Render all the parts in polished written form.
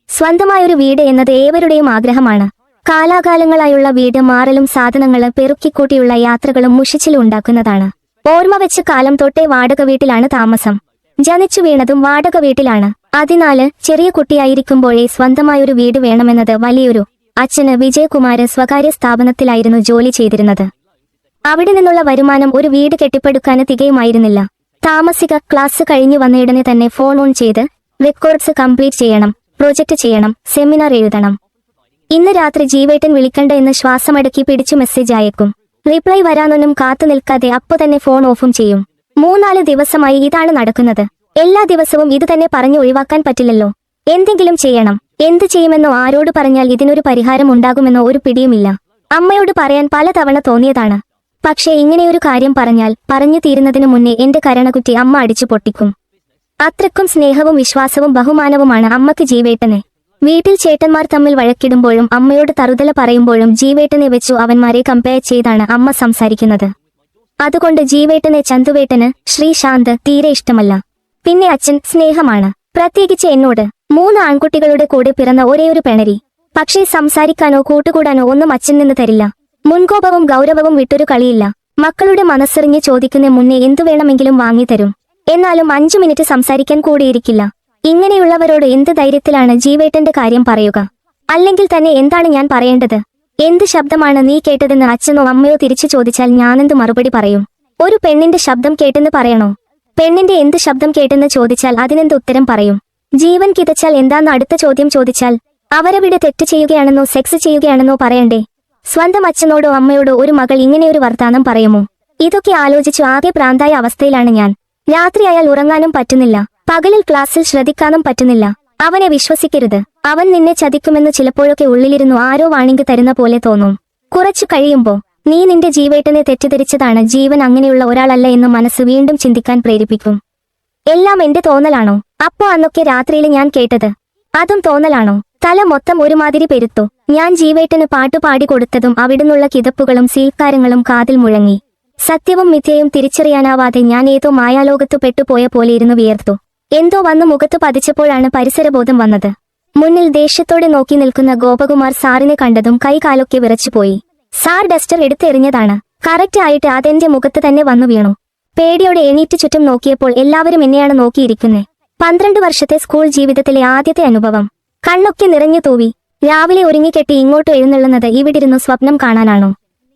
സ്വന്തമായൊരു വീട് എന്നത് ഏവരുടെയും ആഗ്രഹമാണ്. കാലാകാലങ്ങളായുള്ള വീട് മാറലും സാധനങ്ങള് പെറുക്കിക്കൂട്ടിയുള്ള യാത്രകളും മുഷിച്ചിലും ഉണ്ടാക്കുന്നതാണ്. ഓർമ്മ വെച്ച് കാലം തൊട്ടേ വാടക വീട്ടിലാണ് താമസം. ജനിച്ചു വീണതും വാടക വീട്ടിലാണ്. അതിനാല് ചെറിയ കുട്ടിയായിരിക്കുമ്പോഴേ സ്വന്തമായൊരു വീട് വേണമെന്നത് വലിയൊരു. അച്ഛന് വിജയകുമാര് സ്വകാര്യ സ്ഥാപനത്തിലായിരുന്നു ജോലി ചെയ്തിരുന്നത്. അവിടെ നിന്നുള്ള വരുമാനം ഒരു വീട് കെട്ടിപ്പടുക്കാന് തികയുമായിരുന്നില്ല. താമസിക ക്ലാസ് കഴിഞ്ഞു വന്നയുടനെ തന്നെ ഫോൺ ഓൺ ചെയ്ത് റെക്കോർഡ്സ് കംപ്ലീറ്റ് ചെയ്യണം, പ്രൊജക്ട് ചെയ്യണം, സെമിനാർ എഴുതണം. ഇന്ന് രാത്രി ജീവേട്ടൻ വിളിക്കണ്ട എന്ന് ശ്വാസമടക്കി പിടിച്ചു മെസ്സേജ് അയക്കും. റിപ്ലൈ വരാനൊന്നും കാത്തു നിൽക്കാതെ അപ്പോ തന്നെ ഫോൺ ഓഫും ചെയ്യും. 3-4 ദിവസമായി ഇതാണ് നടക്കുന്നത്. എല്ലാ ദിവസവും ഇത് തന്നെ പറഞ്ഞു ഒഴിവാക്കാൻ പറ്റില്ലല്ലോ. എന്തെങ്കിലും ചെയ്യണം. എന്ത് ചെയ്യുമെന്നോ ആരോട് പറഞ്ഞാൽ ഇതിനൊരു പരിഹാരം ഉണ്ടാകുമെന്നോ ഒരു പിടിയുമില്ല. അമ്മയോട് പറയാൻ പലതവണ തോന്നിയതാണ്. പക്ഷേ ഇങ്ങനെയൊരു കാര്യം പറഞ്ഞാൽ പറഞ്ഞു തീരുന്നതിനു മുന്നേ എന്റെ കരണകുറ്റി അമ്മ അടിച്ചു പൊട്ടിക്കും. അത്രക്കും സ്നേഹവും വിശ്വാസവും ബഹുമാനവുമാണ് അമ്മക്ക് ജീവേട്ടനെ. വീട്ടിൽ ചേട്ടന്മാർ തമ്മിൽ വഴക്കിടുമ്പോഴും അമ്മയോട് തറുതല പറയുമ്പോഴും ജീവേട്ടനെ വെച്ചു അവന്മാരെ കമ്പയർ ചെയ്താണ് അമ്മ സംസാരിക്കുന്നത്. അതുകൊണ്ട് ജീവേട്ടനെ ചന്തുവേട്ടന് ശ്രീശാന്ത് തീരെ ഇഷ്ടമല്ല. പിന്നെ അച്ഛൻ സ്നേഹമാണ്, പ്രത്യേകിച്ച് എന്നോട്. 3 ആൺകുട്ടികളുടെ കൂടെ പിറന്ന ഒരേയൊരു പെണരി. പക്ഷേ സംസാരിക്കാനോ കൂട്ടുകൂടാനോ ഒന്നും അച്ഛൻ നിന്ന് തരില്ല. മുൻകോപവും ഗൗരവവും വിട്ടൊരു കളിയില്ല. മക്കളുടെ മനസ്സറിഞ്ഞ് ചോദിക്കുന്ന മുന്നേ എന്തു വേണമെങ്കിലും വാങ്ങിത്തരും. എന്നാലും 5 മിനിറ്റ് സംസാരിക്കാൻ കൂടിയിരിക്കില്ല. ഇങ്ങനെയുള്ളവരോട് എന്ത് ധൈര്യത്തിലാണ് ജീവേട്ടന്റെ കാര്യം പറയുക? അല്ലെങ്കിൽ തന്നെ എന്താണ് ഞാൻ പറയേണ്ടത്? എന്ത് ശബ്ദമാണ് നീ കേട്ടതെന്ന് അച്ഛനോ അമ്മയോ തിരിച്ചു ചോദിച്ചാൽ ഞാനെന്ത് മറുപടി പറയും? ഒരു പെണ്ണിന്റെ ശബ്ദം കേട്ടെന്ന് പറയണോ? പെണ്ണിന്റെ എന്ത് ശബ്ദം കേട്ടെന്ന് ചോദിച്ചാൽ അതിനെന്ത് ഉത്തരം പറയും? ജീവൻ കിതച്ചാൽ എന്താന്ന് അടുത്ത ചോദ്യം ചോദിച്ചാൽ അവരവിടെ തെറ്റ് ചെയ്യുകയാണെന്നോ സെക്സ് ചെയ്യുകയാണെന്നോ പറയണ്ടേ? സ്വന്തം അച്ഛനോടോ അമ്മയോടോ ഒരു മകൾ ഇങ്ങനെയൊരു വർത്താനം പറയുമോ? ഇതൊക്കെ ആലോചിച്ചു ആകെ പ്രാന്തായ അവസ്ഥയിലാണ് ഞാൻ. രാത്രിയായാൽ ഉറങ്ങാനും പറ്റുന്നില്ല. പകലിൽ ക്ലാസ്സിൽ ശ്രദ്ധിക്കാനും പറ്റുന്നില്ല. അവനെ വിശ്വസിക്കരുത്, അവൻ നിന്നെ ചതിക്കുമെന്ന് ചിലപ്പോഴൊക്കെ ഉള്ളിലിരുന്നു ആരോ വാണിംഗ് തരുന്ന പോലെ തോന്നും. കുറച്ചു കഴിയുമ്പോ നീ നിന്റെ ജീവേട്ടനെ തെറ്റിദ്ധരിച്ചതാണ്, ജീവൻ അങ്ങനെയുള്ള ഒരാളല്ല എന്ന് മനസ്സ് വീണ്ടും ചിന്തിക്കാൻ പ്രേരിപ്പിക്കും. എല്ലാം എന്റെ തോന്നലാണോ? അപ്പോ അന്നൊക്കെ രാത്രിയിൽ ഞാൻ കേട്ടത് അതും തോന്നലാണോ? തല മൊത്തം ഒരുമാതിരി പെരുത്തു. ഞാൻ ജീവേട്ടന് പാട്ടു പാടിക്കൊടുത്തതും അവിടുന്നുള്ള കിതപ്പുകളും സീൽക്കാരങ്ങളും കാതിൽ മുഴങ്ങി. സത്യവും മിഥ്യയും തിരിച്ചറിയാനാവാതെ ഞാൻ ഏതോ മായാലോകത്തു പെട്ടുപോയ പോലെ ഇരുന്നു വിയർത്തു. എന്തോ വന്നു മുഖത്തു പതിച്ചപ്പോഴാണ് പരിസരബോധം വന്നത്. മുന്നിൽ ദേഷ്യത്തോടെ നോക്കി നിൽക്കുന്ന ഗോപകുമാർ സാറിനെ കണ്ടതും കൈകാലൊക്കെ വിറച്ചുപോയി. സാർ ഡസ്റ്റർ എടുത്തെറിഞ്ഞതാണ്. കറക്റ്റ് ആയിട്ട് അതെന്റെ മുഖത്ത് തന്നെ വന്നു വീണു. പേടിയോടെ എണീറ്റ് ചുറ്റും നോക്കിയപ്പോൾ എല്ലാവരും എന്നെയാണ് നോക്കിയിരിക്കുന്നേ. 12 വർഷത്തെ സ്കൂൾ ജീവിതത്തിലെ ആദ്യത്തെ അനുഭവം. കണ്ണൊക്കെ നിറഞ്ഞു തൂവി. രാവിലെ ഒരുങ്ങിക്കെട്ടി ഇങ്ങോട്ട് എഴുന്നള്ളുന്നത് ഇവിടിരുന്നു സ്വപ്നം കാണാനാണോ?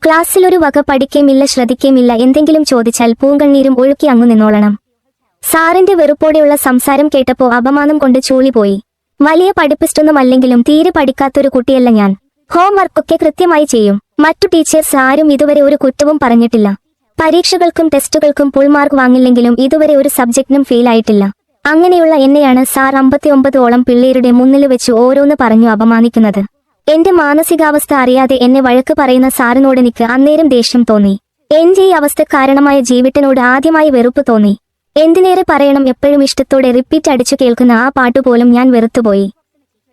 ക്ലാസ്സിലൊരു വക പഠിക്കേമില്ല, ശ്രദ്ധിക്കേമില്ല. എന്തെങ്കിലും ചോദിച്ചാൽ പൂങ്കണ്ണീരും ഒഴുക്കി അങ്ങു നിന്നോളണം. സാറിന്റെ വെറുപ്പോടെയുള്ള സംസാരം കേട്ടപ്പോ അപമാനം കൊണ്ട് ചൂളിപോയി. വലിയ പഠിപ്പിസ്റ്റൊന്നുമല്ലെങ്കിലും തീരെ പഠിക്കാത്തൊരു കുട്ടിയല്ല ഞാൻ. ഹോംവർക്കൊക്കെ കൃത്യമായി ചെയ്യും. മറ്റു ടീച്ചേഴ്സ് ആരും ഇതുവരെ ഒരു കുറ്റവും പറഞ്ഞിട്ടില്ല. പരീക്ഷകൾക്കും ടെസ്റ്റുകൾക്കും ഫുൾ മാർക്ക് വാങ്ങില്ലെങ്കിലും ഇതുവരെ ഒരു സബ്ജക്റ്റിനും ഫെയിൽ ആയിട്ടില്ല. അങ്ങനെയുള്ള എന്നെയാണ് സാർ 59ഓളം പിള്ളേരുടെ മുന്നിൽ വെച്ച് ഓരോന്ന് പറഞ്ഞു അപമാനിക്കുന്നത്. എന്റെ മാനസികാവസ്ഥ അറിയാതെ എന്നെ വഴക്ക് പറയുന്ന സാറിനോടെനിക്ക് അന്നേരം ദേഷ്യം തോന്നി. എന്റെ ഈ അവസ്ഥ കാരണമായ ജീവേട്ടനോട് ആദ്യമായി വെറുപ്പ് തോന്നി. എന്തിനേറെ പറയണം, എപ്പോഴും ഇഷ്ടത്തോടെ റിപ്പീറ്റ് അടിച്ചു കേൾക്കുന്ന ആ പാട്ടുപോലും ഞാൻ വെറുത്തുപോയി.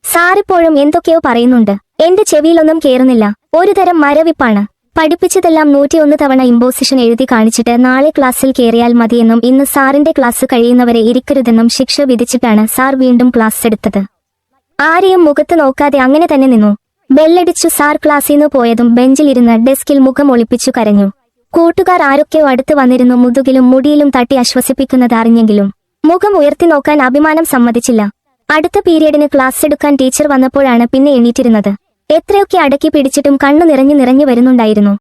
സാറിപ്പോഴും എന്തൊക്കെയോ പറയുന്നുണ്ട്. എന്റെ ചെവിയിലൊന്നും കേറുന്നില്ല. ഒരു തരം മരവിപ്പാണ്. പഠിപ്പിച്ചതെല്ലാം 101 തവണ ഇമ്പോസിഷൻ എഴുതി കാണിച്ചിട്ട് നാളെ ക്ലാസ്സിൽ കയറിയാൽ മതിയെന്നും ഇന്ന് സാറിന്റെ ക്ലാസ് കഴിയുന്നവരെ ഇരിക്കരുതെന്നും ശിക്ഷ വിധിച്ചിട്ടാണ് സാർ വീണ്ടും ക്ലാസ് എടുത്തത്. ആരെയും മുഖത്ത് നോക്കാതെ അങ്ങനെ തന്നെ നിന്നു. ബെല്ലടിച്ചു സാർ ക്ലാസ്സിന്ന് പോയതും ബെഞ്ചിലിരുന്ന് ഡെസ്കിൽ മുഖം ഒളിപ്പിച്ചു കരഞ്ഞു. കൂട്ടുകാർ ആരൊക്കെയോ അടുത്ത് വന്നിരുന്നു മുതുകിലും മുടിയിലും തട്ടി ആശ്വസിപ്പിക്കുന്നത് അറിഞ്ഞെങ്കിലും മുഖം ഉയർത്തി നോക്കാൻ അഭിമാനം സമ്മതിച്ചില്ല. അടുത്ത പീരിയഡിന് ക്ലാസ് എടുക്കാൻ ടീച്ചർ വന്നപ്പോഴാണ് പിന്നെ എണീറ്റിരുന്നത്. എത്രയൊക്കെ അടക്കി പിടിച്ചിട്ടും കണ്ണു നിറഞ്ഞു വരുന്നുണ്ടായിരുന്നു.